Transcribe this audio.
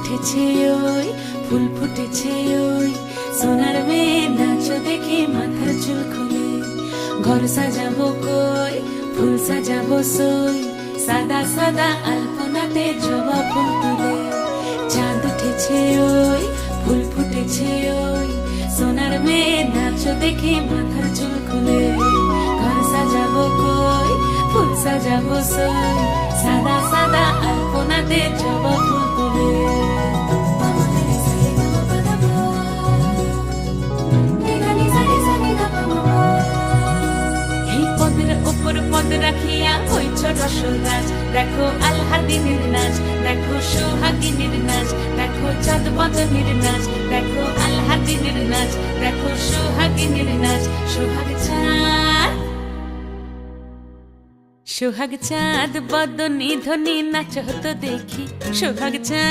উঠেছে ওই ফুল ফুটেছে ওই সোনার মেয়ে নাচ দেখে মাথার চুল খুলে ঘর সাজাবো কই ফুল সাজাবো সই সাদা সাদা আলপনাতে জবা ফুল তুলে চাঁদ উঠেছে ওই ফুল ফুটেছে ওই সোনার মেয়ে নাচ দেখে মাথার চুল খুলে ঘর সাজাবো কই ফুল সাজাবো সই সাদা সাদা আলপনাতে জবা ফুল তুলে পদ রাখিয়া হইছ রসরাজ দেখো আলহাদিনীর নাচ দেখো সোহাগিনীর নাচ দেখো চাঁদ বদনীর নাচ দেখো আলহাদিনীর নাচ দেখো সোহাগিনীর নাচ সোহাগ চাঁদ বদনী ধ্বনি নাচ হতো দেখি সোহাগ চাঁদ